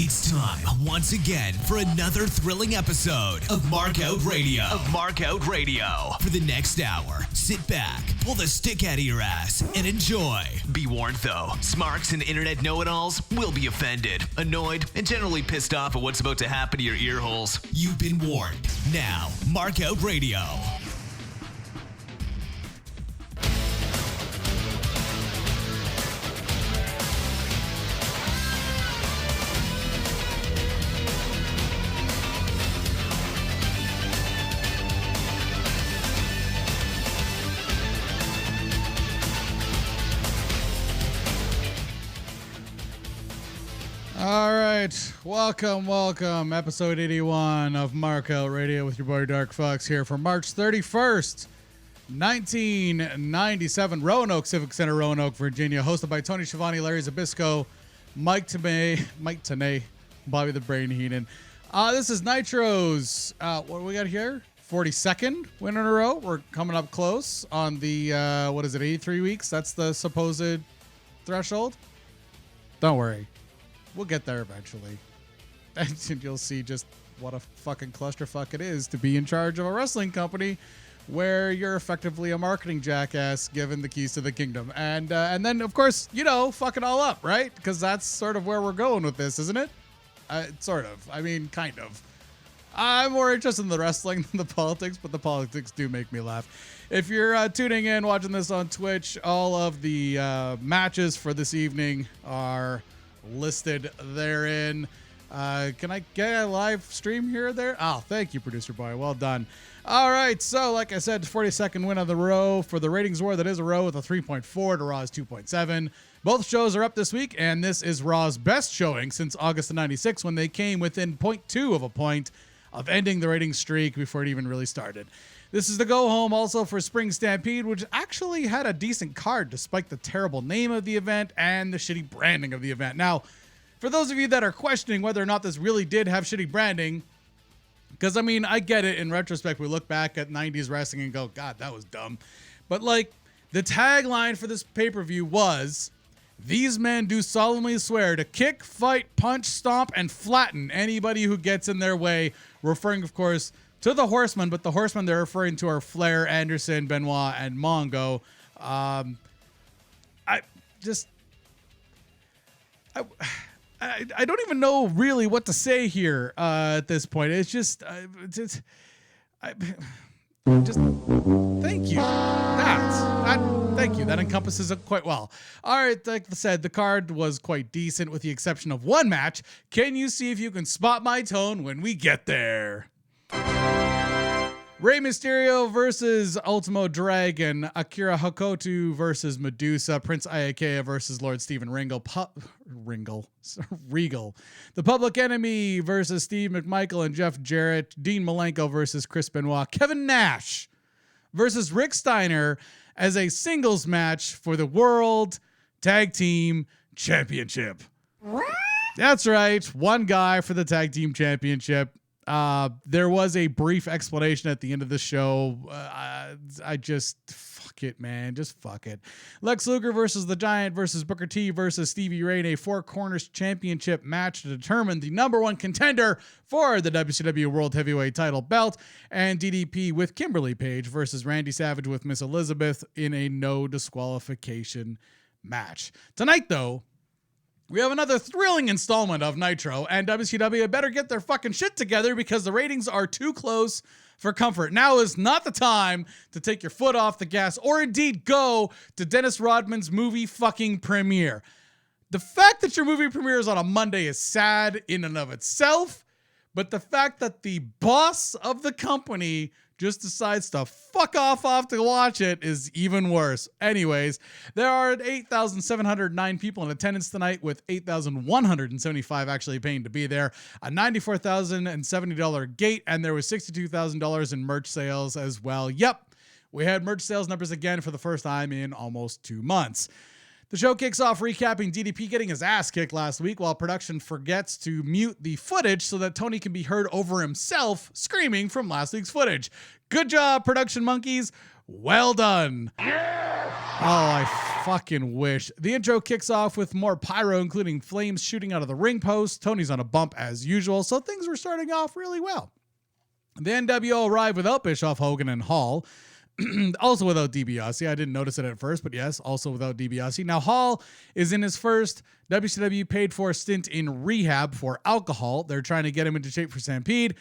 It's time once again for another thrilling episode of Markout Radio. For the next hour, sit back, pull the stick out of your ass, and enjoy. Be warned though, smarks and internet know-it-alls will be offended, annoyed, and generally pissed off at what's about to happen to your ear holes. You've been warned. Now, Markout Radio. All right, welcome. Episode 81 of Markout Radio with your boy Dark Fox here for March 31st, 1997. Roanoke Civic Center, Roanoke, Virginia. Hosted by Tony Schiavone, Larry Zabisco, Mike Tanay, Bobby the Brain Heenan. This is Nitro's, what do we got here? 42nd win in a row. We're coming up close on the, 83 weeks? That's the supposed threshold? Don't worry. We'll get there eventually. And you'll see just what a fucking clusterfuck it is to be in charge of a wrestling company where you're effectively a marketing jackass given the keys to the kingdom. And then, of course, fuck it all up, right? Because that's sort of where we're going with this, isn't it? Sort of. I mean, kind of. I'm more interested in the wrestling than the politics, but the politics do make me laugh. If you're tuning in, watching this on Twitch, all of the matches for this evening are listed therein. Can I get a live stream here or there? Oh, thank you, producer boy. Well done. All right, so like I said, 42nd win of the row for the ratings war. That is a row with a 3.4 to Raw's 2.7. Both shows are up this week, and this is Raw's best showing since August of 96 when they came within 0.2 of a point of ending the ratings streak before it even really started. This is the go-home also for Spring Stampede, which actually had a decent card despite the terrible name of the event and the shitty branding of the event. Now, for those of you that are questioning whether or not this really did have shitty branding, because, I mean, I get it. In retrospect, we look back at 90s wrestling and go, God, that was dumb. But, the tagline for this pay-per-view was, "These men do solemnly swear to kick, fight, punch, stomp, and flatten anybody who gets in their way," referring, of course, to the Horsemen, but the Horsemen they're referring to are Flair, Anderson, Benoit, and Mongo. I don't even know really what to say here at this point. It's just thank you. Thank you. That encompasses it quite well. All right, like I said, the card was quite decent with the exception of one match. Can you see if you can spot my tone when we get there? Rey Mysterio versus Ultimo Dragon, Akira Hokuto versus Medusa, Prince Iaukea versus Lord Steven Regal, The Public Enemy versus Steve McMichael and Jeff Jarrett, Dean Malenko versus Chris Benoit, Kevin Nash versus Rick Steiner as a singles match for the World Tag Team Championship. That's right, one guy for the Tag Team Championship. There was a brief explanation at the end of the show. I just fuck it, man. Just fuck it. Lex Luger versus the Giant versus Booker T versus Stevie Ray in a Four Corners Championship match to determine the number one contender for the WCW World Heavyweight title belt, and DDP with Kimberly Page versus Randy Savage with Miss Elizabeth in a no disqualification match. Tonight, though, we have another thrilling installment of Nitro, and WCW better get their fucking shit together because the ratings are too close for comfort. Now is not the time to take your foot off the gas or indeed go to Dennis Rodman's movie fucking premiere. The fact that your movie premiere is on a Monday is sad in and of itself, but the fact that the boss of the company just decides to fuck off to watch it is even worse. Anyways, there are 8,709 people in attendance tonight, with 8,175 actually paying to be there, a $94,070 gate, and there was $62,000 in merch sales as well. Yep, we had merch sales numbers again for the first time in almost 2 months. The show kicks off recapping DDP getting his ass kicked last week while production forgets to mute the footage so that Tony can be heard over himself screaming from last week's footage. Good job, production monkeys. Well done. Oh, I fucking wish. The intro kicks off with more pyro, including flames shooting out of the ring post. Tony's on a bump as usual, so things were starting off really well. The NWO arrived without Bischoff, Hogan, and Hall. Also without DiBiase. I didn't notice it at first, but yes, also without DiBiase. Now, Hall is in his first WCW paid-for stint in rehab for alcohol. They're trying to get him into shape for Stampede.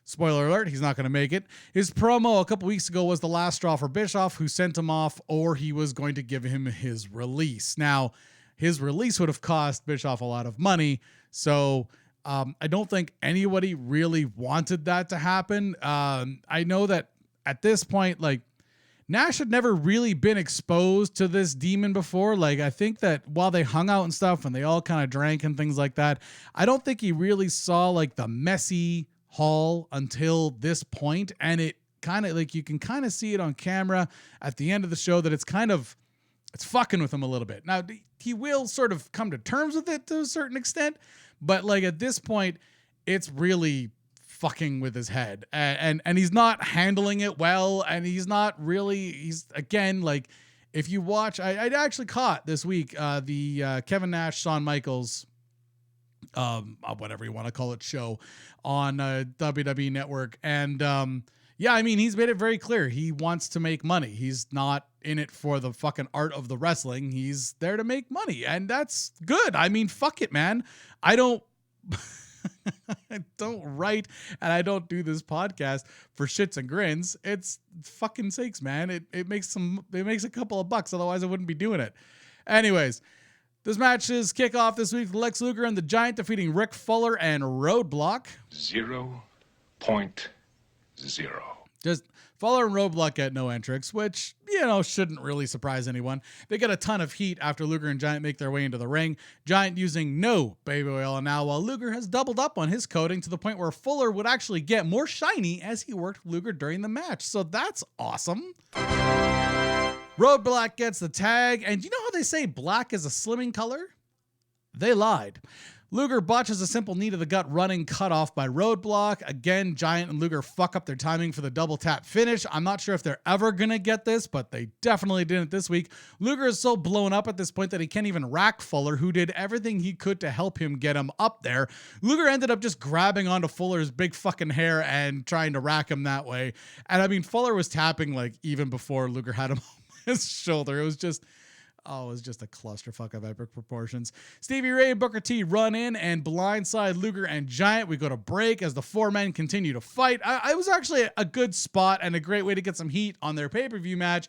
Spoiler alert, he's not going to make it. His promo a couple weeks ago was the last straw for Bischoff, who sent him off, or he was going to give him his release. Now, his release would have cost Bischoff a lot of money, so I don't think anybody really wanted that to happen. I know that at this point, like, Nash had never really been exposed to this demon before. Like, I think that while they hung out and stuff and they all kind of drank and things like that, I don't think he really saw like the messy Hall until this point. And it kind of like, you can kind of see it on camera at the end of the show that it's fucking with him a little bit. Now, he will sort of come to terms with it to a certain extent, but like at this point, it's really fucking with his head, and he's not handling it well, and he's again, like, if you watch, I actually caught this week the Kevin Nash, Shawn Michaels, whatever you want to call it, show on WWE Network, and yeah, I mean, he's made it very clear he wants to make money. He's not in it for the fucking art of the wrestling. He's there to make money, and that's good. I mean, fuck it, man. I don't write and I don't do this podcast for shits and grins. It's fucking sakes, man. It makes a couple of bucks. Otherwise I wouldn't be doing it. Anyways, this match's kickoff this week. Lex Luger and the Giant defeating Rick Fuller and Roadblock. 0.0. Just Fuller and Roadblock get no entrance, which, you know, shouldn't really surprise anyone. They get a ton of heat after Luger and Giant make their way into the ring. Giant using no baby oil now, while Luger has doubled up on his coating to the point where Fuller would actually get more shiny as he worked Luger during the match. So that's awesome. Roadblock gets the tag, and you know how they say black is a slimming color? They lied. Luger botches a simple knee to the gut running cut off by Roadblock. Again, Giant and Luger fuck up their timing for the double tap finish. I'm not sure if they're ever going to get this, but they definitely didn't this week. Luger is so blown up at this point that he can't even rack Fuller, who did everything he could to help him get him up there. Luger ended up just grabbing onto Fuller's big fucking hair and trying to rack him that way. And I mean, Fuller was tapping like even before Luger had him on his shoulder. It was just a clusterfuck of epic proportions. Stevie Ray and Booker T run in and blindside Luger and Giant. We go to break as the four men continue to fight. It was actually a good spot and a great way to get some heat on their pay-per-view match.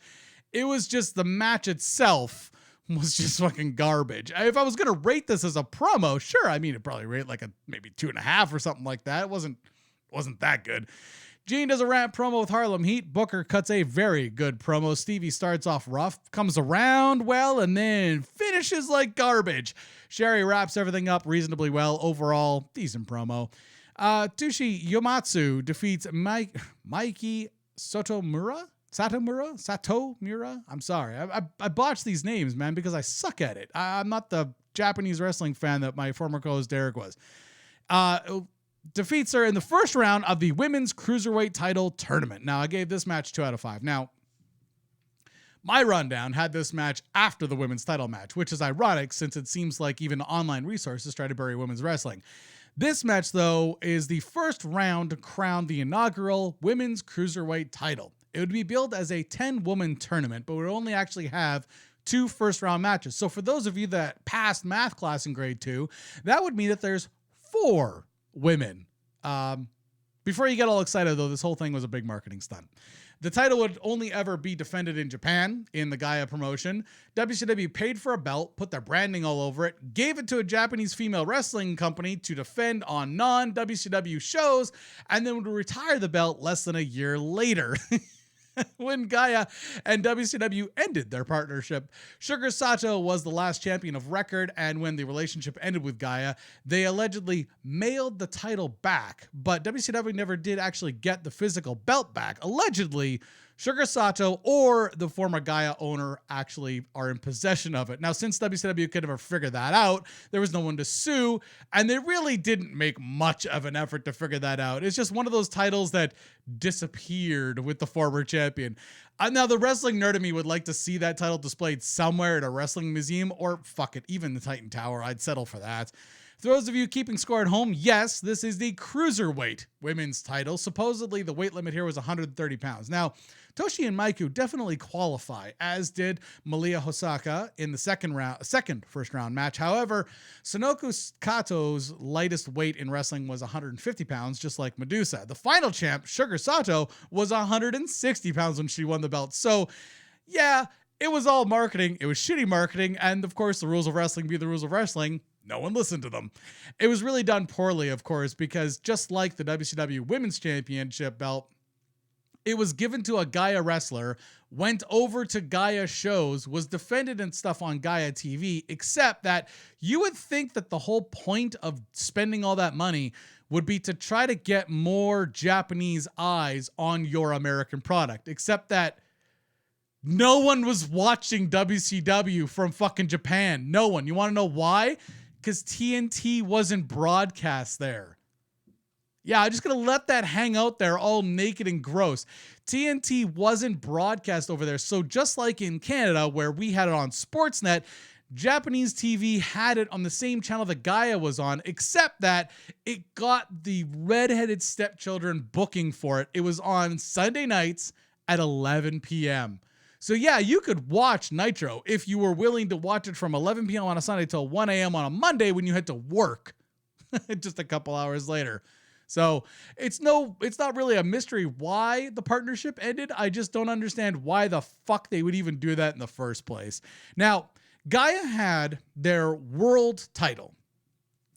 It was just the match itself was just fucking garbage. If I was going to rate this as a promo, sure. I mean, it'd probably rate like a maybe 2.5 or something like that. It wasn't that good. Gene does a rant promo with Harlem Heat. Booker cuts a very good promo. Stevie starts off rough, comes around well, and then finishes like garbage. Sherry wraps everything up reasonably well. Overall, decent promo. Toshie Uematsu defeats Mikey Satomura. I'm sorry. I botched these names, man, because I suck at it. I'm not the Japanese wrestling fan that my former co-host Derek was. Defeats her in the first round of the Women's Cruiserweight title tournament. Now, I gave this match 2 out of 5. Now, my rundown had this match after the women's title match, which is ironic since it seems like even online resources try to bury women's wrestling. This match, though, is the first round to crown the inaugural Women's Cruiserweight title. It would be billed as a 10-woman tournament, but would only actually have 2 first-round matches. So for those of you that passed math class in grade 2, that would mean that there's 4 women. Before you get all excited, though, this whole thing was a big marketing stunt. The title would only ever be defended in Japan in the Gaia promotion. WCW paid for a belt, put their branding all over it, gave it to a Japanese female wrestling company to defend on non-WCW shows, and then would retire the belt less than a year later. When Gaia and WCW ended their partnership. Sugar Sato was the last champion of record, and when the relationship ended with Gaia, they allegedly mailed the title back, but WCW never did actually get the physical belt back. Allegedly, Sugar Sato or the former Gaia owner actually are in possession of it. Now, since WCW could never figure that out, there was no one to sue, and they really didn't make much of an effort to figure that out. It's just one of those titles that disappeared with the former champion. Now, the wrestling nerd in me would like to see that title displayed somewhere at a wrestling museum, or fuck it, even the Titan Tower. I'd settle for that. For those of you keeping score at home, yes, this is the Cruiserweight women's title. Supposedly, the weight limit here was 130 pounds. Now, Toshie and Meiko definitely qualify, as did Malia Hosaka in the second first round match. However, Sonoko Kato's lightest weight in wrestling was 150 pounds, just like Medusa. The final champ, Sugar Sato, was 160 pounds when she won the belt. So, yeah, it was all marketing. It was shitty marketing. And of course, the rules of wrestling be the rules of wrestling. No one listened to them. It was really done poorly, of course, because just like the WCW Women's Championship belt, it was given to a Gaia wrestler, went over to Gaia shows, was defended and stuff on Gaia TV, except that you would think that the whole point of spending all that money would be to try to get more Japanese eyes on your American product, except that no one was watching WCW from fucking Japan. No one. You want to know why? Because TNT wasn't broadcast there. Yeah, I'm just going to let that hang out there all naked and gross. TNT wasn't broadcast over there. So just like in Canada, where we had it on Sportsnet, Japanese TV had it on the same channel that Gaia was on, except that it got the redheaded stepchildren booking for it. It was on Sunday nights at 11 p.m. So yeah, you could watch Nitro if you were willing to watch it from 11 p.m. on a Sunday till 1 a.m. on a Monday when you had to work just a couple hours later. So it's not really a mystery why the partnership ended. I just don't understand why the fuck they would even do that in the first place. Now, Gaia had their world title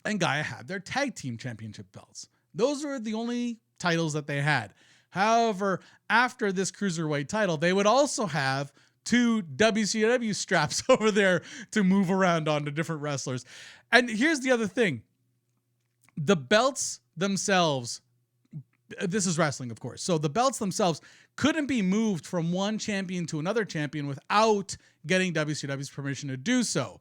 and Gaia had their tag team championship belts. Those were the only titles that they had. However, after this cruiserweight title, they would also have 2 WCW straps over there to move around on to different wrestlers. And here's the other thing. The belts themselves, this is wrestling, of course. So the belts themselves couldn't be moved from one champion to another champion without getting WCW's permission to do so.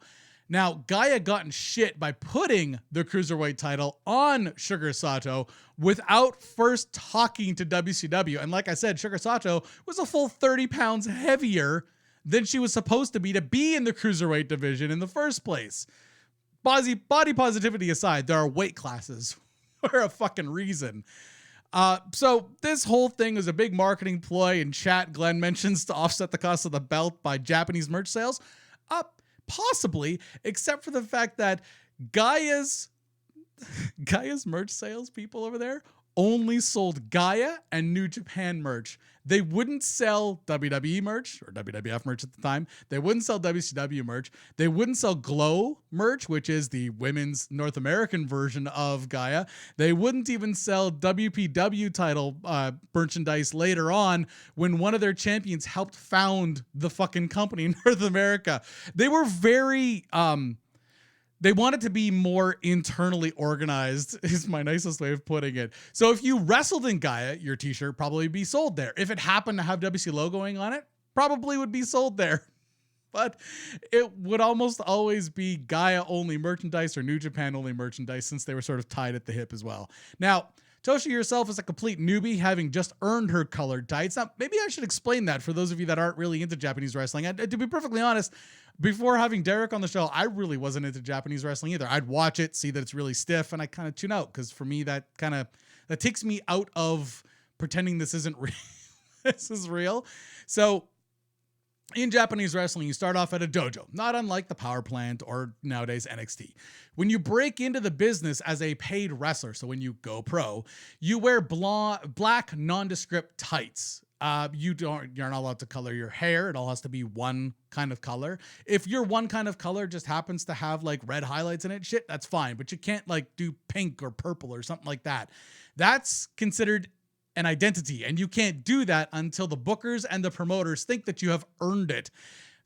Now, Gaia got in shit by putting the Cruiserweight title on Sugar Sato without first talking to WCW. And like I said, Sugar Sato was a full 30 pounds heavier than she was supposed to be in the Cruiserweight division in the first place. Body positivity aside, there are weight classes for a fucking reason. So this whole thing is a big marketing ploy. In chat, Glenn mentions to offset the cost of the belt by Japanese merch sales. Possibly, except for the fact that Gaia's merch sales people over there only sold Gaia and New Japan merch. They wouldn't sell WWE merch or WWF merch at the time. They wouldn't sell WCW merch. They wouldn't sell Glow merch, which is the women's North American version of Gaia. They wouldn't even sell WPW title merchandise later on when one of their champions helped found the fucking company in North America. They were very... They wanted to be more internally organized, is my nicest way of putting it. So if you wrestled in Gaia, your t-shirt probably be sold there. If it happened to have WC logoing on it, probably would be sold there. But it would almost always be Gaia only merchandise or New Japan only merchandise, since they were sort of tied at the hip as well. Now, Toshie herself is a complete newbie, having just earned her colored tights. Now, maybe I should explain that for those of you that aren't really into Japanese wrestling. And to be perfectly honest, before having Derek on the show, I really wasn't into Japanese wrestling either. I'd watch it, see that it's really stiff, and I kind of tune out, because for me, that takes me out of pretending this isn't real. This is real. So in Japanese wrestling, you start off at a dojo, not unlike the Power Plant or nowadays NXT. When you break into the business as a paid wrestler, so when you go pro, you wear black nondescript tights. You're not allowed to color your hair. It all has to be one kind of color. If your one kind of color just happens to have like red highlights in it, shit, that's fine. But you can't like do pink or purple or something like that. That's considered an identity, and you can't do that until the bookers and the promoters think that you have earned it.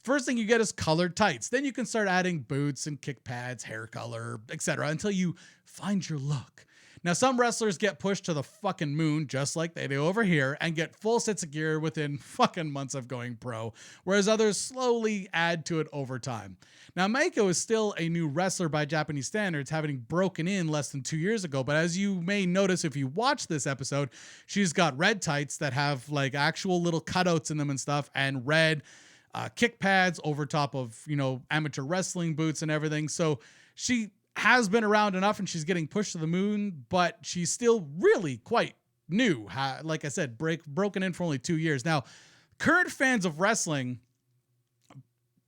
First thing you get is colored tights. Then you can start adding boots and kick pads, hair color, etc. until you find your look. Now, some wrestlers get pushed to the fucking moon, just like they do over here, and get full sets of gear within fucking months of going pro, whereas others slowly add to it over time. Now, Meiko is still a new wrestler by Japanese standards, having broken in less than 2 years ago, but as you may notice if you watch this episode, she's got red tights that have like actual little cutouts in them and stuff, and red kick pads over top of, amateur wrestling boots and everything. So she has been around enough and she's getting pushed to the moon, but she's still really quite new. Like I said, broken in for only 2 years. Now, current fans of wrestling,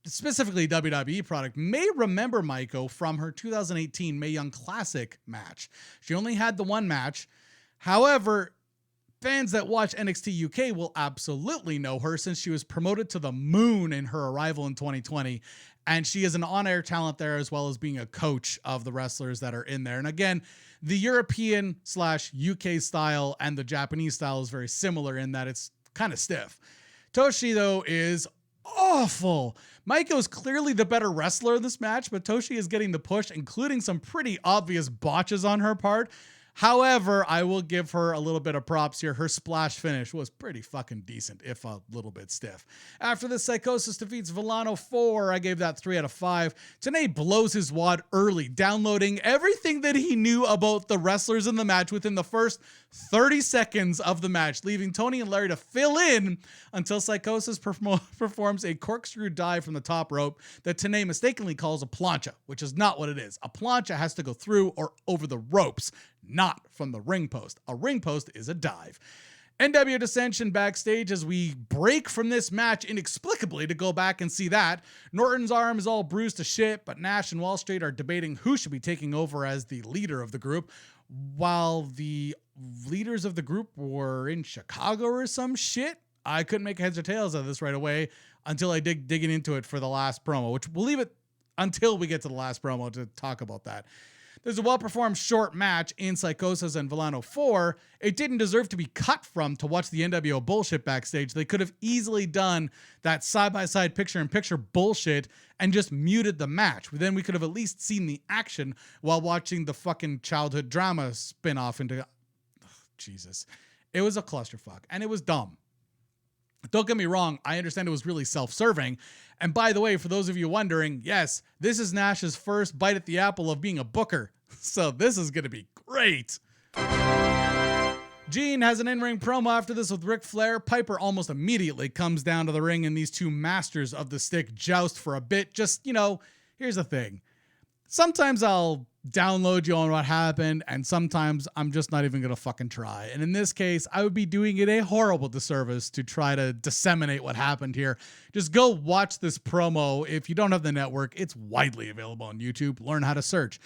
specifically WWE product, may remember Meiko from her 2018 Mae Young Classic match. She only had the one match. However, fans that watch NXT UK will absolutely know her since she was promoted to the moon in her arrival in 2020. And she is an on-air talent there, as well as being a coach of the wrestlers that are in there. And again, the European/UK style and the Japanese style is very similar in that it's kind of stiff. Toshie, though, is awful. Meiko is clearly the better wrestler in this match, but Toshie is getting the push, including some pretty obvious botches on her part. However, I will give her a little bit of props here. Her splash finish was pretty fucking decent, if a little bit stiff. After this, Psychosis defeats Villano IV. I gave that 3 out of 5. Tenay blows his wad early, downloading everything that he knew about the wrestlers in the match within the first 30 seconds of the match, leaving Tony and Larry to fill in until Psychosis performs a corkscrew dive from the top rope that Tenay mistakenly calls a plancha, which is not what it is. A plancha has to go through or over the ropes, not from the ring post. A ring post is a dive. NW dissension backstage as we break from this match inexplicably to go back and see that. Norton's arm is all bruised to shit, but Nash and Wall Street are debating who should be taking over as the leader of the group, while the leaders of the group were in Chicago or some shit. I couldn't make heads or tails of this right away until I digging into it for the last promo, which we'll leave it until we get to the last promo to talk about that. There's a well-performed short match in Psychosis and Villano IV. It didn't deserve to be cut from to watch the NWO bullshit backstage. They could have easily done that side-by-side picture-in-picture bullshit and just muted the match. Then we could have at least seen the action while watching the fucking childhood drama spin-off into... Jesus. It was a clusterfuck, and it was dumb. Don't get me wrong, I understand it was really self-serving. And by the way, for those of you wondering, yes, this is Nash's first bite at the apple of being a booker. So this is going to be great. Gene has an in-ring promo after this with Ric Flair. Piper almost immediately comes down to the ring and these two masters of the stick joust for a bit. Just, here's the thing. Sometimes I'll download you on what happened, and sometimes I'm just not even going to fucking try. And in this case, I would be doing it a horrible disservice to try to disseminate what happened here. Just go watch this promo. If you don't have the network, it's widely available on YouTube. Learn how to search.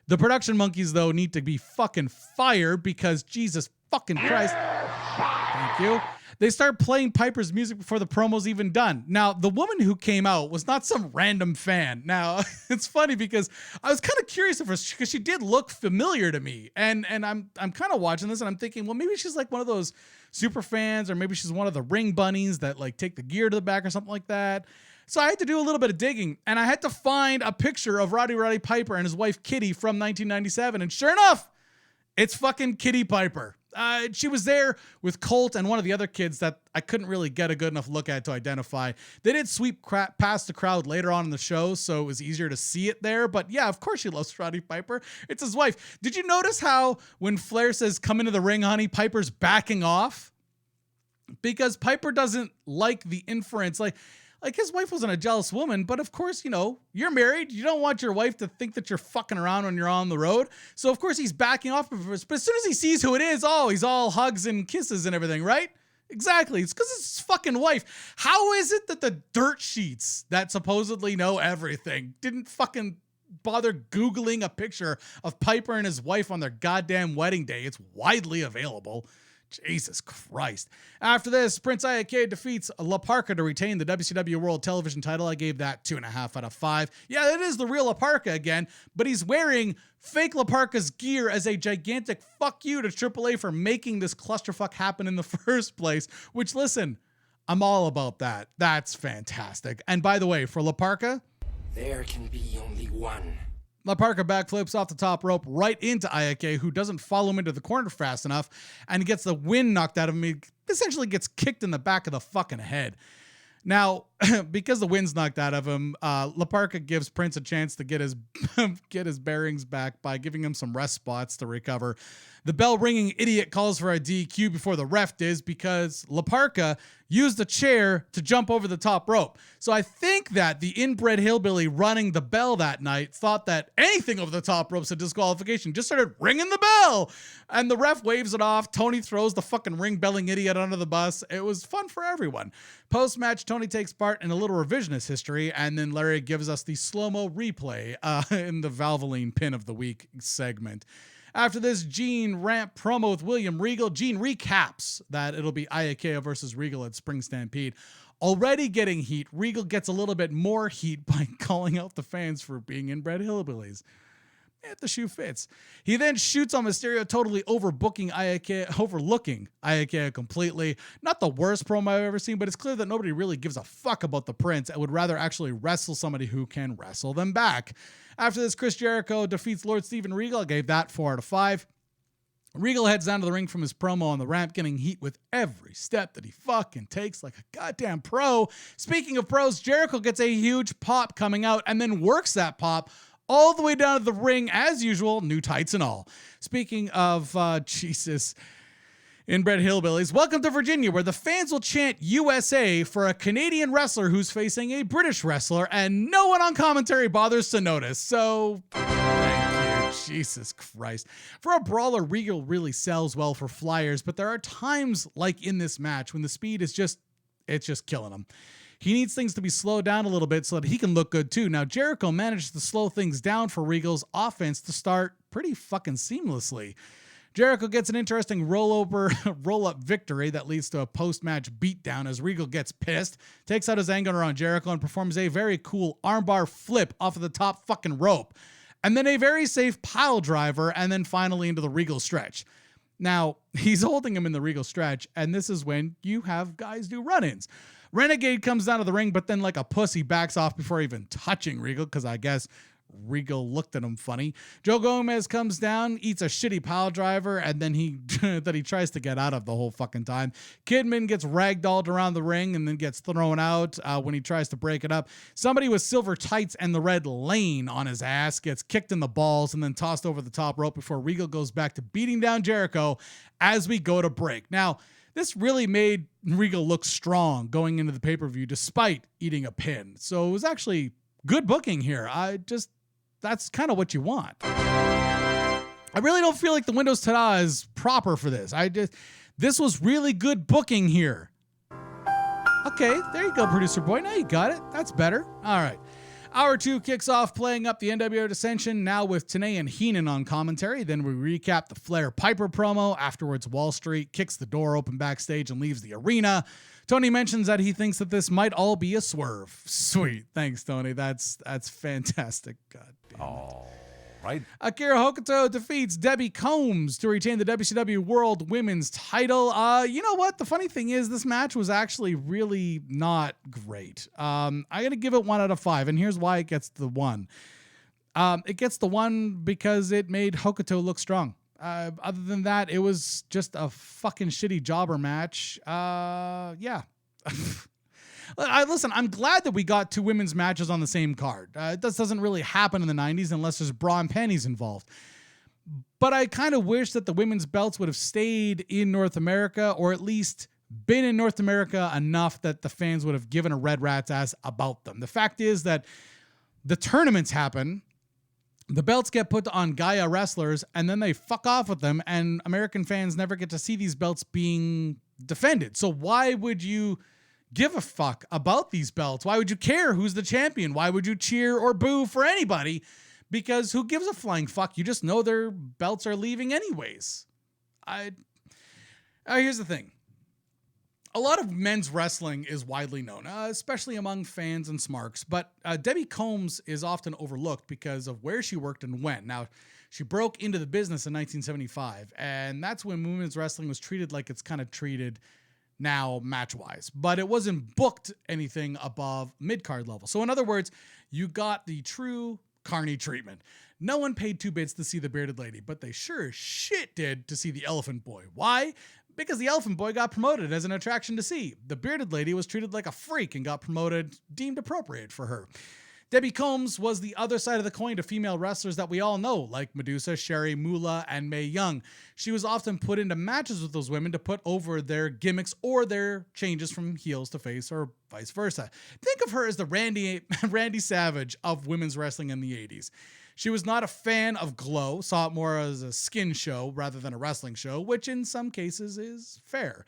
The production monkeys, though, need to be fucking fired because Jesus fucking Christ. Thank you. They start playing Piper's music before the promo's even done. Now, the woman who came out was not some random fan. Now, it's funny because I was kind of curious of her because she did look familiar to me. And I'm kind of watching this and I'm thinking, well, maybe she's like one of those super fans, or maybe she's one of the ring bunnies that like take the gear to the back or something like that. So I had to do a little bit of digging, and I had to find a picture of Roddy Piper and his wife Kitty from 1997. And sure enough, it's fucking Kitty Piper. She was there with Colt and one of the other kids that I couldn't really get a good enough look at to identify. They did sweep past the crowd later on in the show, so it was easier to see it there. But yeah, of course she loves Roddy Piper. It's his wife. Did you notice how when Flair says, "Come into the ring, honey," Piper's backing off? Because Piper doesn't like the inference. Like his wife wasn't a jealous woman, but of course, you're married. You don't want your wife to think that you're fucking around when you're on the road. So of course he's backing off. But as soon as he sees who it is, he's all hugs and kisses and everything, right? Exactly. It's because it's his fucking wife. How is it that the dirt sheets that supposedly know everything didn't fucking bother Googling a picture of Piper and his wife on their goddamn wedding day? It's widely available. Jesus Christ. After this, Prince Iaukea defeats La Parka to retain the WCW World Television title. I gave that 2.5 out of 5. Yeah, it is the real La Parka again, but he's wearing fake La Parka's gear as a gigantic fuck you to AAA for making this clusterfuck happen in the first place, which, listen, I'm all about that. That's fantastic. And by the way, for La Parka, there can be only one. Parka backflips off the top rope right into Iaukea, who doesn't follow him into the corner fast enough, and gets the wind knocked out of him. He essentially gets kicked in the back of the fucking head. Now, because the wind's knocked out of him, Parka gives Prince a chance to get his bearings back by giving him some rest spots to recover. The bell-ringing idiot calls for a DQ before the ref does because Parka used a chair to jump over the top rope. So I think that the inbred hillbilly running the bell that night thought that anything over the top rope's a disqualification. Just started ringing the bell. And the ref waves it off. Tony throws the fucking ring-belling idiot under the bus. It was fun for everyone. Post-match, Tony takes part in a little revisionist history, and then Larry gives us the slow-mo replay in the Valvoline Pin of the Week segment. After this Gene Ramp promo with William Regal, Gene recaps that it'll be Iaukea versus Regal at Spring Stampede. Already getting heat, Regal gets a little bit more heat by calling out the fans for being inbred hillbillies. If the shoe fits. He then shoots on Mysterio, totally overlooking Iaukea completely. Not the worst promo I've ever seen, but it's clear that nobody really gives a fuck about the Prince and would rather actually wrestle somebody who can wrestle them back. After this, Chris Jericho defeats Lord Steven Regal. I gave that 4 out of 5. Regal heads down to the ring from his promo on the ramp, getting heat with every step that he fucking takes like a goddamn pro. Speaking of pros, Jericho gets a huge pop coming out and then works that pop all the way down to the ring as usual, new tights and all. Speaking of, inbred hillbillies, welcome to Virginia, where the fans will chant USA for a Canadian wrestler who's facing a British wrestler, and no one on commentary bothers to notice. So, thank you, Jesus Christ. For a brawler, Regal really sells well for flyers, but there are times, like in this match, when the speed is just killing him. He needs things to be slowed down a little bit so that he can look good too. Now, Jericho managed to slow things down for Regal's offense to start pretty fucking seamlessly. Jericho gets an interesting roll-up victory that leads to a post-match beatdown as Regal gets pissed, takes out his anger on Jericho, and performs a very cool armbar flip off of the top fucking rope. And then a very safe pile driver, and then finally into the Regal stretch. Now, he's holding him in the Regal stretch, and this is when you have guys do run-ins. Renegade comes down to the ring, but then like a pussy backs off before even touching Regal, because I guess Regal looked at him funny. Joe Gomez comes down, eats a shitty pile driver, and then he tries to get out of the whole fucking time. Kidman gets ragdolled around the ring and then gets thrown out when he tries to break it up. Somebody with silver tights and the red lane on his ass gets kicked in the balls and then tossed over the top rope before Regal goes back to beating down Jericho as we go to break. Now, this really made Regal look strong going into the pay-per-view despite eating a pin. So it was actually good booking here. That's kind of what you want. I really don't feel like the Windows Tada is proper for this. This was really good booking here. Okay, there you go, producer boy. Now you got it. That's better. All right. Hour 2 kicks off playing up the NWO Dissension, now with Tenay and Heenan on commentary. Then we recap the Flair Piper promo. Afterwards, Wall Street kicks the door open backstage and leaves the arena. Tony mentions that he thinks that this might all be a swerve. Sweet. Thanks, Tony. That's fantastic. God damn it. All right. Akira Hokuto defeats Debbie Combs to retain the WCW World Women's title. You know what? The funny thing is this match was actually really not great. I'm going to give it 1 out of 5, and here's why it gets the 1. It gets the 1 because it made Hokuto look strong. Other than that, it was just a fucking shitty jobber match. Yeah. Listen, I'm glad that we got 2 women's matches on the same card. This doesn't really happen in the 90s unless there's bra and panties involved. But I kind of wish that the women's belts would have stayed in North America, or at least been in North America enough that the fans would have given a red rat's ass about them. The fact is that the tournaments happen, the belts get put on Gaia wrestlers, and then they fuck off with them, and American fans never get to see these belts being defended. So why would you give a fuck about these belts? Why would you care who's the champion? Why would you cheer or boo for anybody? Because who gives a flying fuck? You just know their belts are leaving anyways. Here's the thing. A lot of men's wrestling is widely known, especially among fans and smarks, but Debbie Combs is often overlooked because of where she worked and when. Now, she broke into the business in 1975, and that's when women's wrestling was treated like it's kind of treated now match-wise, but it wasn't booked anything above mid-card level. So in other words, you got the true carny treatment. No one paid 2 bits to see the bearded lady, but they sure as shit did to see the elephant boy. Why? Because the elephant boy got promoted as an attraction to see. The bearded lady was treated like a freak and got promoted, deemed appropriate for her. Debbie Combs was the other side of the coin to female wrestlers that we all know, like Medusa, Sherry, Moolah, and Mae Young. She was often put into matches with those women to put over their gimmicks or their changes from heels to face or vice versa. Think of her as the Randy Savage of women's wrestling in the 80s. She was not a fan of Glow, saw it more as a skin show rather than a wrestling show, which in some cases is fair.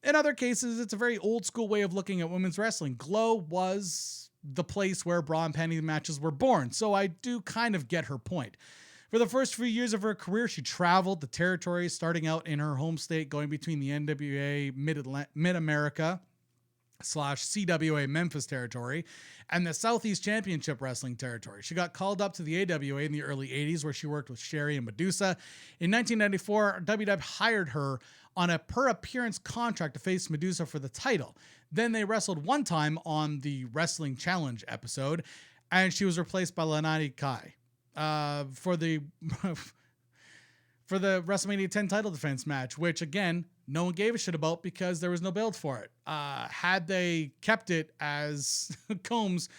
In other cases, it's a very old school way of looking at women's wrestling. Glow was the place where bra and panty matches were born, so I do kind of get her point. For the first few years of her career, she traveled the territories, starting out in her home state, going between the NWA Mid-America / CWA Memphis territory and the Southeast Championship Wrestling territory. She got called up to the AWA in the early 80s, where she worked with Sherry and Medusa. In 1994, WW hired her on a per-appearance contract to face Medusa for the title. Then they wrestled one time on the Wrestling Challenge episode, and she was replaced by Lanani Kai for the WrestleMania 10 title defense match, which, again, no one gave a shit about because there was no build for it. Had they kept it as Combs,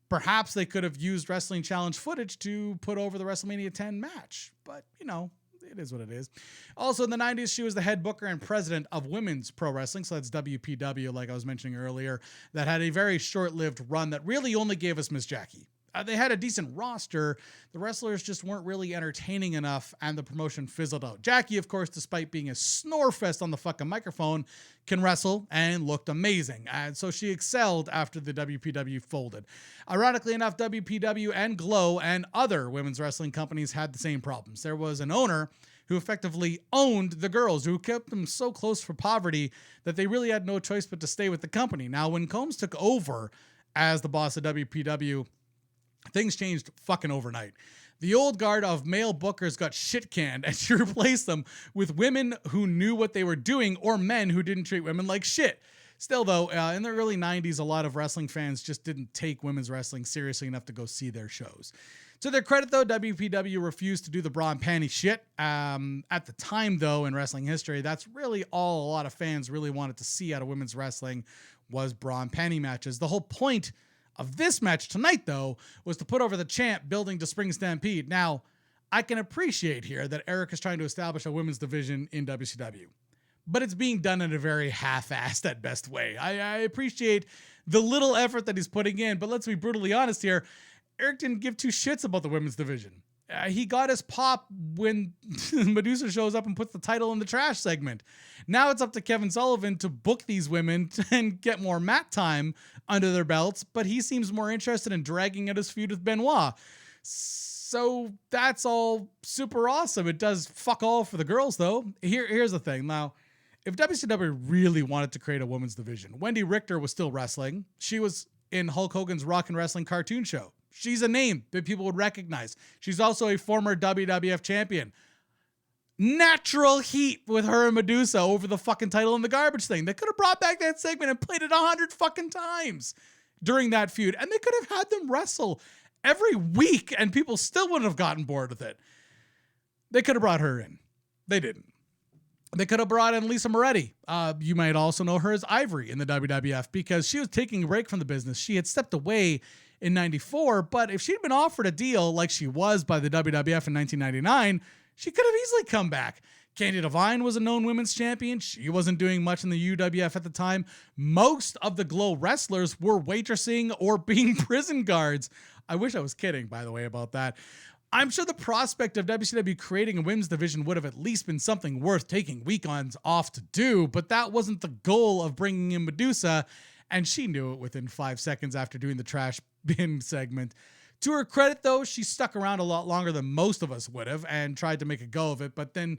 perhaps they could have used Wrestling Challenge footage to put over the WrestleMania 10 match. But, you know, it is what it is. Also in the 90s, she was the head booker and president of Women's Pro Wrestling, so that's WPW, like I was mentioning earlier, that had a very short-lived run that really only gave us Miss Jackie. They had a decent roster. The wrestlers just weren't really entertaining enough, and the promotion fizzled out. Jackie, of course, despite being a snorefest on the fucking microphone, can wrestle and looked amazing. And so she excelled after the WPW folded. Ironically enough, WPW and Glow and other women's wrestling companies had the same problems. There was an owner who effectively owned the girls, who kept them so close for poverty that they really had no choice but to stay with the company. Now, when Combs took over as the boss of WPW, things changed fucking overnight. The old guard of male bookers got shit canned, and she replaced them with women who knew what they were doing or men who didn't treat women like shit. Still, though, in the early 90s, a lot of wrestling fans just didn't take women's wrestling seriously enough to go see their shows. To their credit, though, WPW refused to do the bra and panty shit. At the time, though, in wrestling history, that's really all a lot of fans really wanted to see out of women's wrestling was bra and panty matches. The whole point of this match tonight, though, was to put over the champ, building to Spring Stampede. Now, I can appreciate here that Eric is trying to establish a women's division in WCW, but it's being done in a very half-assed at best way. I appreciate the little effort that he's putting in, but let's be brutally honest here. Eric didn't give two shits about the women's division. He got his pop when Medusa shows up and puts the title in the trash segment. Now it's up to Kevin Sullivan to book these women and get more mat time under their belts, but he seems more interested in dragging out his feud with Benoit. So that's all super awesome. It does fuck all for the girls, though. Here's the thing. Now, if WCW really wanted to create a women's division, Wendy Richter was still wrestling. She was in Hulk Hogan's Rock and Wrestling cartoon show. She's a name that people would recognize. She's also a former WWF champion. Natural heat with her and Medusa over the fucking title and the garbage thing. They could have brought back that segment and played it 100 fucking times during that feud. And they could have had them wrestle every week and people still wouldn't have gotten bored with it. They could have brought her in. They didn't. They could have brought in Lisa Moretti. You might also know her as Ivory in the WWF because she was taking a break from the business. She had stepped away in 94, but if she'd been offered a deal like she was by the WWF in 1999, she could have easily come back. Candy Devine was a known women's champion. She wasn't doing much in the UWF at the time. Most of the Glow wrestlers were waitressing or being prison guards. I wish I was kidding, by the way, about that. I'm sure the prospect of WCW creating a women's division would have at least been something worth taking weekends off to do, but that wasn't the goal of bringing in Medusa, and she knew it within 5 seconds after doing the trash bin segment. To her credit, though, she stuck around a lot longer than most of us would have and tried to make a go of it, but then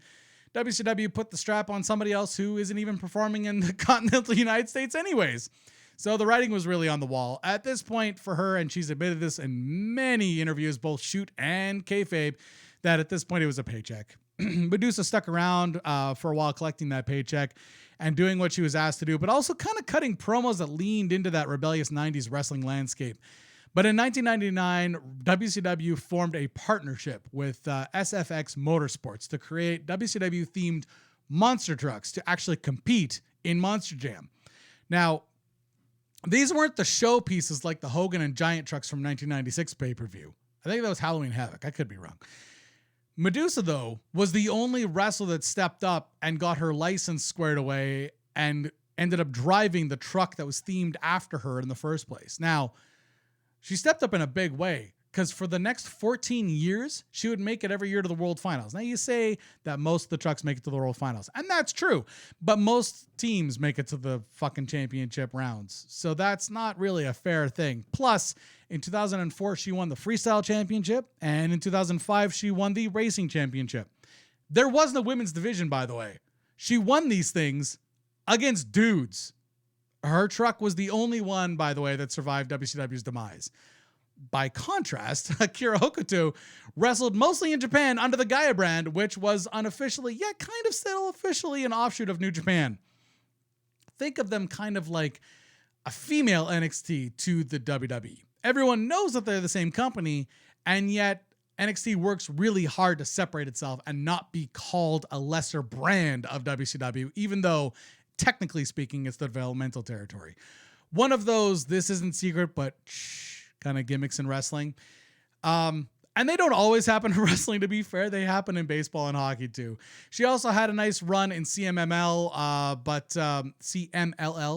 WCW put the strap on somebody else who isn't even performing in the continental United States anyways. So the writing was really on the wall. At this point for her, and she's admitted this in many interviews, both shoot and kayfabe, that at this point it was a paycheck. Medusa stuck around for a while collecting that paycheck and doing what she was asked to do, but also kind of cutting promos that leaned into that rebellious 90s wrestling landscape. But in 1999, WCW formed a partnership with SFX Motorsports to create WCW-themed monster trucks to actually compete in Monster Jam. Now, these weren't the show pieces like the Hogan and Giant trucks from 1996 pay-per-view. I think that was Halloween Havoc. I could be wrong. Medusa, though, was the only wrestler that stepped up and got her license squared away and ended up driving the truck that was themed after her in the first place. Now, she stepped up in a big way because for the next 14 years, she would make it every year to the World Finals. Now, you say that most of the trucks make it to the World Finals, and that's true, but most teams make it to the fucking championship rounds. So that's not really a fair thing. Plus, in 2004, she won the Freestyle Championship, and in 2005, she won the Racing Championship. There was no women's division, by the way. She won these things against dudes. Her truck was the only one, by the way, that survived WCW's demise. By contrast, Akira Hokuto wrestled mostly in Japan under the Gaia brand, which was unofficially, yet kind of still officially an offshoot of New Japan. Think of them kind of like a female NXT to the WWE. Everyone knows that they're the same company, and yet NXT works really hard to separate itself and not be called a lesser brand of WCW, even though technically speaking, it's the developmental territory. One of those, this isn't secret, but kind of gimmicks in wrestling. And they don't always happen in wrestling, to be fair. They happen in baseball and hockey, too. She also had a nice run in CMLL,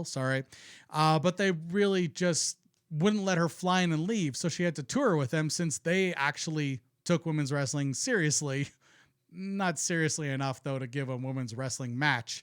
sorry. But they really just wouldn't let her fly in and leave, so she had to tour with them since they actually took women's wrestling seriously. Not seriously enough, though, to give a women's wrestling match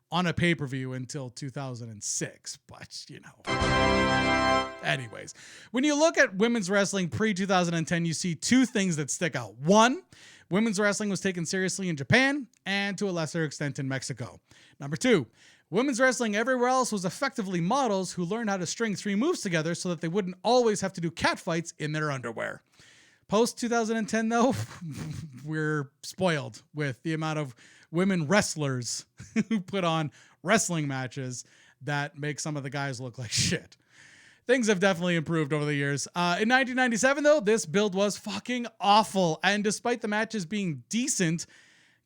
on a pay-per-view until 2006, but you know. Anyways, when you look at women's wrestling pre-2010, you see two things that stick out. One, women's wrestling was taken seriously in Japan and to a lesser extent in Mexico. Number two, women's wrestling everywhere else was effectively models who learned how to string three moves together so that they wouldn't always have to do catfights in their underwear. Post-2010, though, we're spoiled with the amount of women wrestlers who put on wrestling matches that make some of the guys look like shit. Things have definitely improved over the years. In 1997, though, this build was fucking awful. And despite the matches being decent,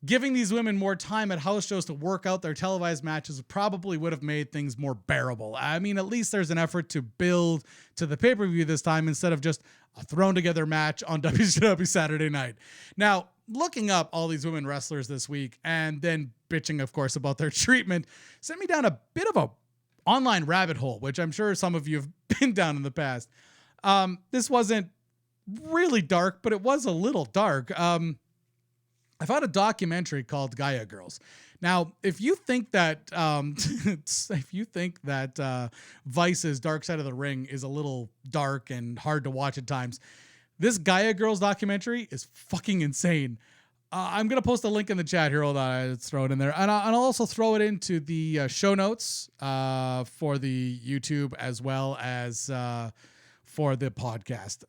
giving these women more time at house shows to work out their televised matches probably would have made things more bearable. I mean, at least there's an effort to build to the pay-per-view this time instead of just a thrown-together match on WCW Saturday night. Now, looking up all these women wrestlers this week and then bitching, of course, about their treatment sent me down a bit of a online rabbit hole, which I'm sure some of you have been down in the past. This wasn't really dark, but it was a little dark. I found a documentary called Gaia Girls. Now, if you think that Vice's Dark Side of the Ring is a little dark and hard to watch at times, this Gaia Girls documentary is fucking insane. I'm going to post a link in the chat here. Hold on, let's throw it in there. And I'll also throw it into the show notes for the YouTube as well as for the podcast.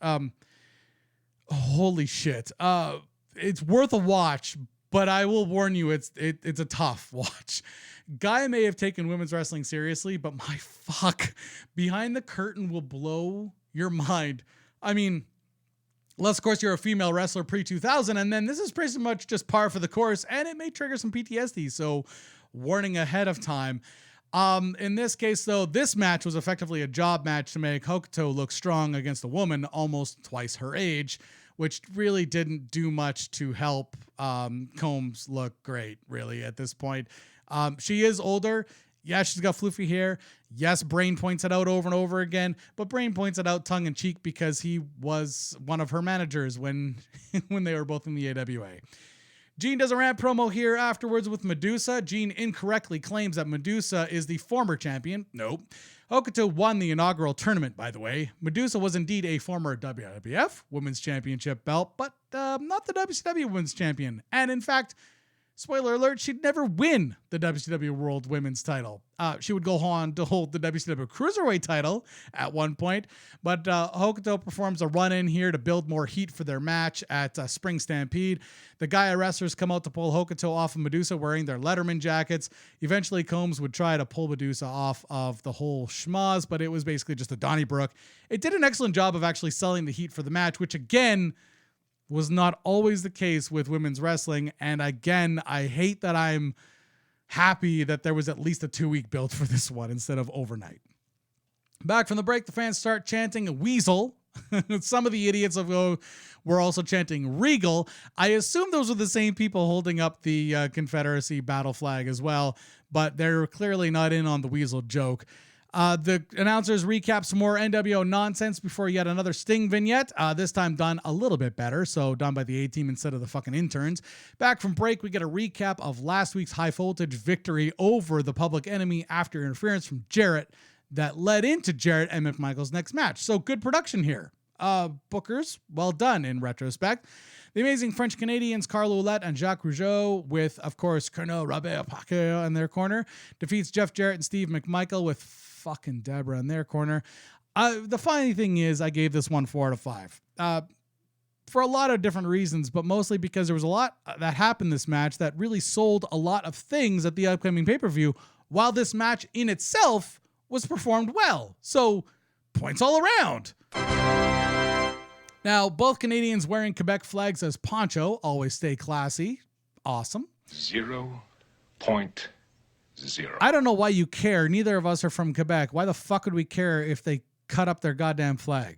Holy shit. It's worth a watch, but I will warn you, it's a tough watch. Gaia may have taken women's wrestling seriously, but my fuck, behind the curtain will blow your mind. I mean, unless, of course, you're a female wrestler pre-2000, and then this is pretty much just par for the course, and it may trigger some PTSD, so warning ahead of time. In this case, though, this match was effectively a job match to make Hokuto look strong against a woman almost twice her age, which really didn't do much to help Combs look great, really, at this point. She is older. Yeah, she's got floofy hair. Yes, Brain points it out over and over again, but Brain points it out tongue-in-cheek because he was one of her managers when they were both in the AWA. Gene does a rant promo here afterwards with Medusa. Gene incorrectly claims that Medusa is the former champion. Nope. Hokuto won the inaugural tournament, by the way. Medusa was indeed a former WWF Women's Championship belt, but not the WCW Women's Champion. And in fact, spoiler alert, she'd never win the WCW World Women's title. She would go on to hold the WCW Cruiserweight title at one point, but Hokuto performs a run-in here to build more heat for their match at Spring Stampede. The Gaia wrestlers come out to pull Hokuto off of Medusa wearing their Letterman jackets. Eventually, Combs would try to pull Medusa off of the whole schmoz, but it was basically just a Donnybrook. It did an excellent job of actually selling the heat for the match, which again was not always the case with women's wrestling. And again, I hate that I'm happy that there was at least a 2-week build for this one instead of overnight. Back from the break, the fans start chanting Weasel. Some of the idiots were also chanting Regal. I assume those were the same people holding up the Confederacy battle flag as well, but they're clearly not in on the Weasel joke. The announcers recap some more NWO nonsense before yet another Sting vignette, this time done a little bit better, so done by the A-Team instead of the fucking interns. Back from break, we get a recap of last week's high voltage victory over the Public Enemy after interference from Jarrett that led into Jarrett and McMichael's next match. So good production here. Bookers, well done in retrospect. The amazing French Canadians Carl Ouellet and Jacques Rougeau with, of course, Colonel Robert Parka in their corner, defeats Jeff Jarrett and Steve McMichael with fucking Deborah in their corner. The funny thing is I gave this one 4 out of 5 for a lot of different reasons, but mostly because there was a lot that happened this match that really sold a lot of things at the upcoming pay-per-view, while this match in itself was performed well. So points all around. Now, both Canadians wearing Quebec flags as poncho, always stay classy. Awesome. 0.0. I don't know why you care. Neither of us are from Quebec. Why the fuck would we care if they cut up their goddamn flag?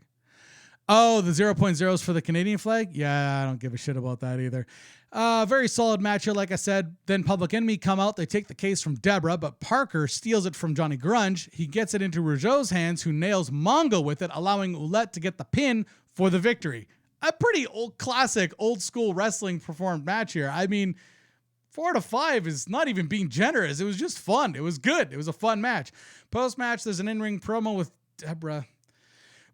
Oh, the 0.0s for the Canadian flag? Yeah, I don't give a shit about that either. Very solid match here, like I said. Then Public Enemy come out. They take the case from Deborah, but Parker steals it from Johnny Grunge. He gets it into Rougeau's hands, who nails Mongo with it, allowing Ouellet to get the pin for the victory. A pretty classic, old school wrestling performed match here. I mean, 4 out of 5 is not even being generous. It was just fun. It was good. It was a fun match. Post-match, there's an in-ring promo with Deborah,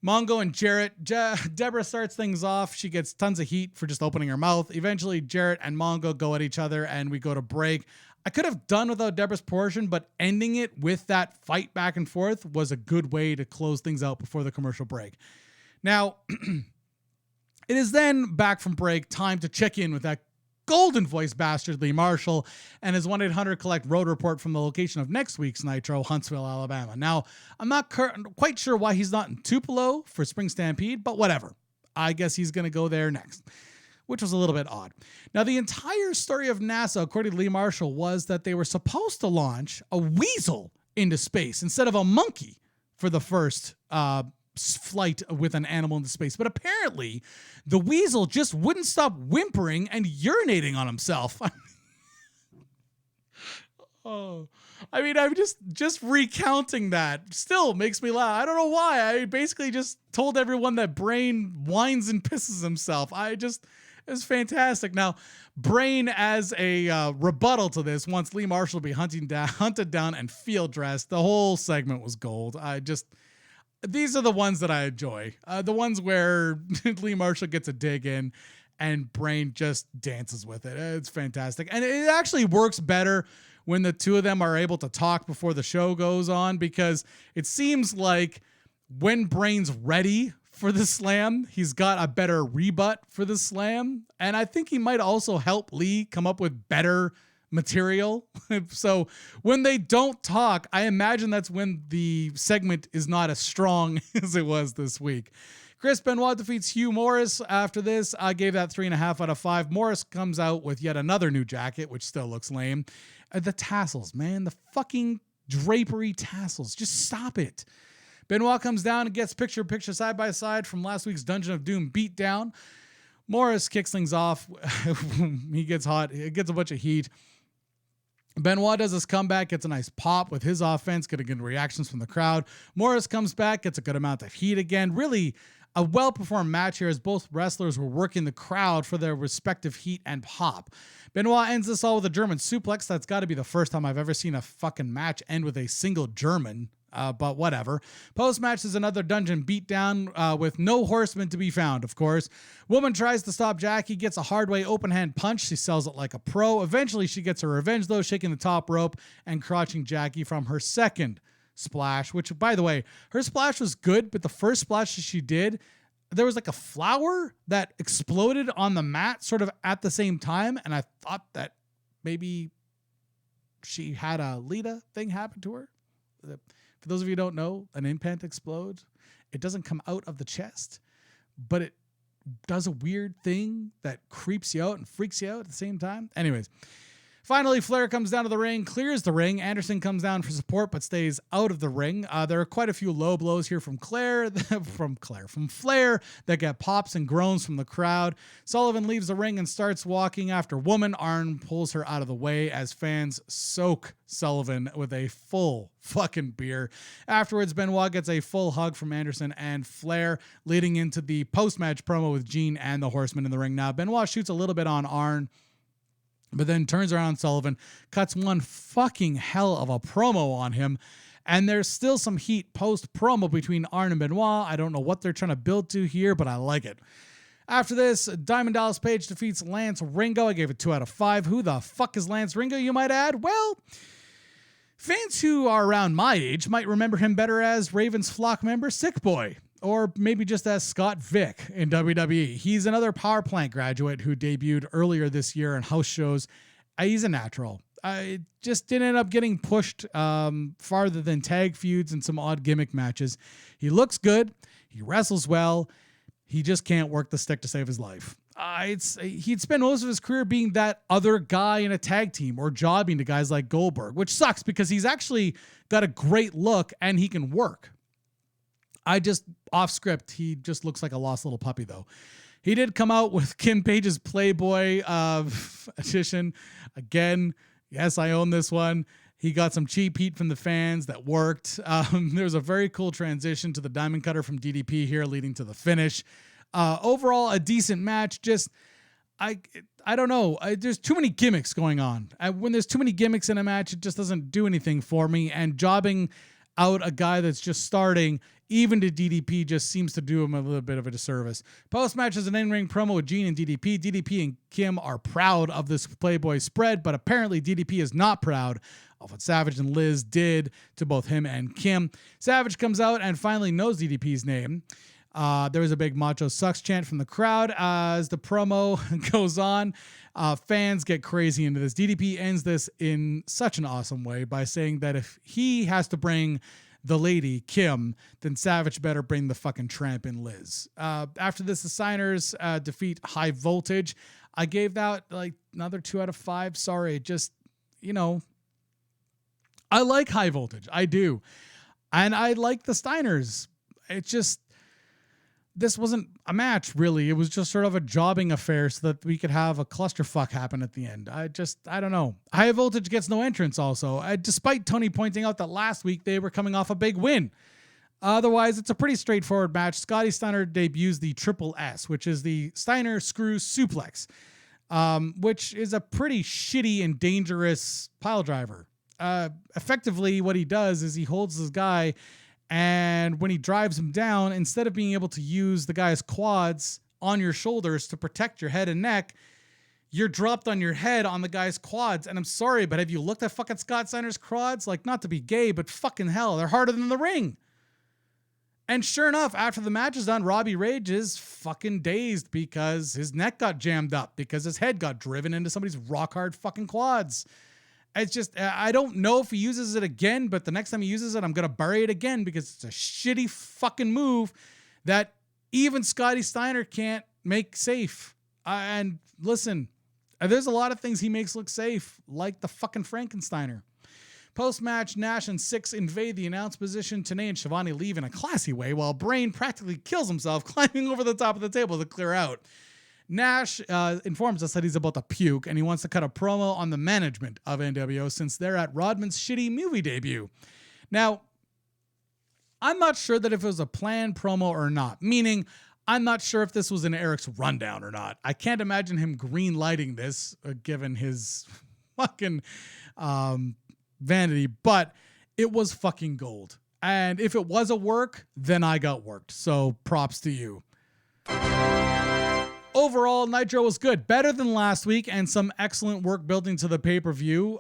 Mongo, and Jarrett. Deborah starts things off. She gets tons of heat for just opening her mouth. Eventually, Jarrett and Mongo go at each other, and we go to break. I could have done without Deborah's portion, but ending it with that fight back and forth was a good way to close things out before the commercial break. Now, it is then back from break time to check in with that golden voice bastard Lee Marshall and his 1-800-COLLECT road report from the location of next week's Nitro, Huntsville, Alabama. Now, I'm not quite sure why he's not in Tupelo for Spring Stampede, but whatever. I guess he's going to go there next, which was a little bit odd. Now, the entire story of NASA, according to Lee Marshall, was that they were supposed to launch a weasel into space instead of a monkey for the first flight with an animal into space. But apparently the weasel just wouldn't stop whimpering and urinating on himself. I mean, I'm just recounting that still makes me laugh. I don't know why. I basically just told everyone that Brain whines and pisses himself. It's fantastic. Now, Brain, as a rebuttal to this, wants Lee Marshall to be hunted down and field dressed. The whole segment was gold. These are the ones that I enjoy. The ones where Lee Marshall gets a dig in and Brain just dances with it. It's fantastic. And it actually works better when the two of them are able to talk before the show goes on, because it seems like when Brain's ready for the slam, he's got a better rebut for the slam. And I think he might also help Lee come up with better material. So when they don't talk, I imagine that's when the segment is not as strong as it was this week. Chris Benoit defeats Hugh Morrus. After this, I gave that 3.5 out of 5. Morrus comes out with yet another new jacket, which still looks lame. The tassels, man, the fucking drapery tassels. Just stop it. Benoit comes down and gets picture side by side from last week's Dungeon of Doom beatdown. Morrus kicks things off. He gets hot. It gets a bunch of heat. Benoit does his comeback, gets a nice pop with his offense, getting good reactions from the crowd. Morrus comes back, gets a good amount of heat again. Really a well-performed match here as both wrestlers were working the crowd for their respective heat and pop. Benoit ends this all with a German suplex. That's got to be the first time I've ever seen a fucking match end with a single German. but whatever. Post-match is another dungeon beatdown with no horseman to be found, of course. Woman tries to stop Jackie, gets a hard way open hand punch. She sells it like a pro. Eventually, she gets her revenge, though, shaking the top rope and crotching Jackie from her second splash, which, by the way, her splash was good, but the first splash that she did, there was like a flower that exploded on the mat sort of at the same time, and I thought that maybe she had a Lita thing happen to her. For those of you who don't know, an implant explodes. It doesn't come out of the chest, but it does a weird thing that creeps you out and freaks you out at the same time. Anyways, finally, Flair comes down to the ring, clears the ring. Anderson comes down for support, but stays out of the ring. There are quite a few low blows here from Flair that get pops and groans from the crowd. Sullivan leaves the ring and starts walking after Woman. Arn pulls her out of the way as fans soak Sullivan with a full fucking beer. Afterwards, Benoit gets a full hug from Anderson and Flair, leading into the post-match promo with Gene and the Horsemen in the ring. Now, Benoit shoots a little bit on Arn, but then turns around Sullivan, cuts one fucking hell of a promo on him, and there's still some heat post-promo between Arn and Benoit. I don't know what they're trying to build to here, but I like it. After this, Diamond Dallas Page defeats Lance Ringo. I gave it 2 out of 5. Who the fuck is Lance Ringo, you might add? Well, fans who are around my age might remember him better as Ravens Flock member Sick Boy, or maybe just as Scott Vick in WWE. He's another power plant graduate who debuted earlier this year in house shows. He's a natural. I just didn't end up getting pushed farther than tag feuds and some odd gimmick matches. He looks good. He wrestles well. He just can't work the stick to save his life. He'd spent most of his career being that other guy in a tag team or jobbing to guys like Goldberg, which sucks because he's actually got a great look and he can work. Off script, he just looks like a lost little puppy, though. He did come out with Kim Page's Playboy edition. Again, yes, I own this one. He got some cheap heat from the fans that worked. There was a very cool transition to the Diamond Cutter from DDP here, leading to the finish. Overall, a decent match. I don't know. There's too many gimmicks going on. When there's too many gimmicks in a match, it just doesn't do anything for me. And jobbing out a guy that's just starting, even to DDP, just seems to do him a little bit of a disservice. Post-match is an in-ring promo with Gene and DDP. DDP and Kim are proud of this Playboy spread, but apparently DDP is not proud of what Savage and Liz did to both him and Kim. Savage comes out and finally knows DDP's name. There was a big Macho Sucks chant from the crowd as the promo goes on. Fans get crazy into this. DDP ends this in such an awesome way by saying that if he has to bring the lady, Kim, then Savage better bring the fucking tramp in Liz. After this, the Signers defeat High Voltage. I gave that like another 2 out of 5. Sorry, I like High Voltage. I do. And I like the Steiners. This wasn't a match, really. It was just sort of a jobbing affair so that we could have a clusterfuck happen at the end. I don't know. High Voltage gets no entrance also, despite Tony pointing out that last week they were coming off a big win. Otherwise, it's a pretty straightforward match. Scotty Steiner debuts the Triple S, which is the Steiner Screw Suplex, which is a pretty shitty and dangerous pile driver. Effectively, what he does is he holds this guy, and when he drives him down, instead of being able to use the guy's quads on your shoulders to protect your head and neck, you're dropped on your head on the guy's quads. And I'm sorry, but have you looked at fucking Scott Steiner's quads? Like, not to be gay, but fucking hell, they're harder than the ring. And sure enough, after the match is done, Robbie Rage is fucking dazed because his neck got jammed up because his head got driven into somebody's rock hard fucking quads. It's just, I don't know if he uses it again, but the next time he uses it, I'm going to bury it again because it's a shitty fucking move that even Scotty Steiner can't make safe. And listen, there's a lot of things he makes look safe, like the fucking Frankensteiner. Post-match, Nash and Six invade the announce position. Tenay and Shivani leave in a classy way, while Brain practically kills himself climbing over the top of the table to clear out. Nash informs us that he's about to puke, and he wants to cut a promo on the management of NWO since they're at Rodman's shitty movie debut. Now, I'm not sure that if it was a planned promo or not, meaning I'm not sure if this was in Eric's rundown or not. I can't imagine him green lighting this, given his fucking vanity, but it was fucking gold. And if it was a work, then I got worked. So props to you. Overall, Nitro was good. Better than last week, and some excellent work building to the pay-per-view,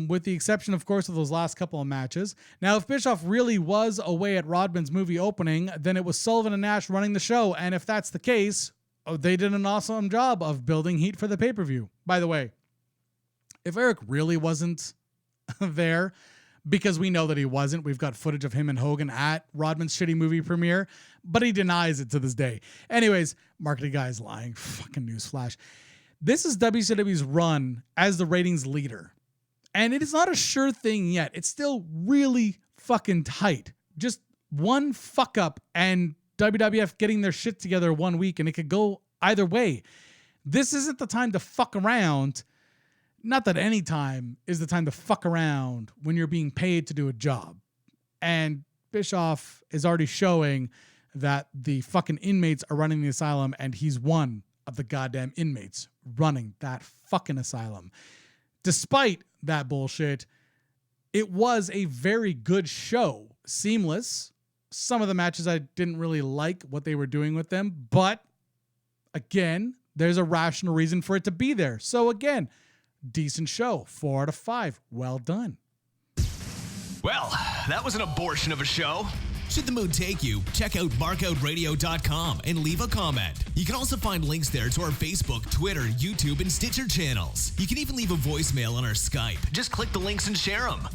with the exception, of course, of those last couple of matches. Now, if Bischoff really was away at Rodman's movie opening, then it was Sullivan and Nash running the show. And if that's the case, they did an awesome job of building heat for the pay-per-view. By the way, if Eric really wasn't there, because we know that he wasn't. We've got footage of him and Hogan at Rodman's shitty movie premiere, but he denies it to this day. Anyways, marketing guy is lying. Fucking newsflash. This is WCW's run as the ratings leader. And it is not a sure thing yet. It's still really fucking tight. Just one fuck up and WWF getting their shit together 1 week, and it could go either way. This isn't the time to fuck around. Not that any time is the time to fuck around when you're being paid to do a job. And Bischoff is already showing that the fucking inmates are running the asylum, and he's one of the goddamn inmates running that fucking asylum. Despite that bullshit, it was a very good show. Seamless. Some of the matches I didn't really like what they were doing with them, but again, there's a rational reason for it to be there. So again, decent show. 4 out of 5. Well done. Well, that was an abortion of a show. Should the mood take you, check out markoutradio.com and leave a comment. You can also find links there to our Facebook, Twitter, YouTube, and Stitcher channels. You can even leave a voicemail on our Skype. Just click the links and share them.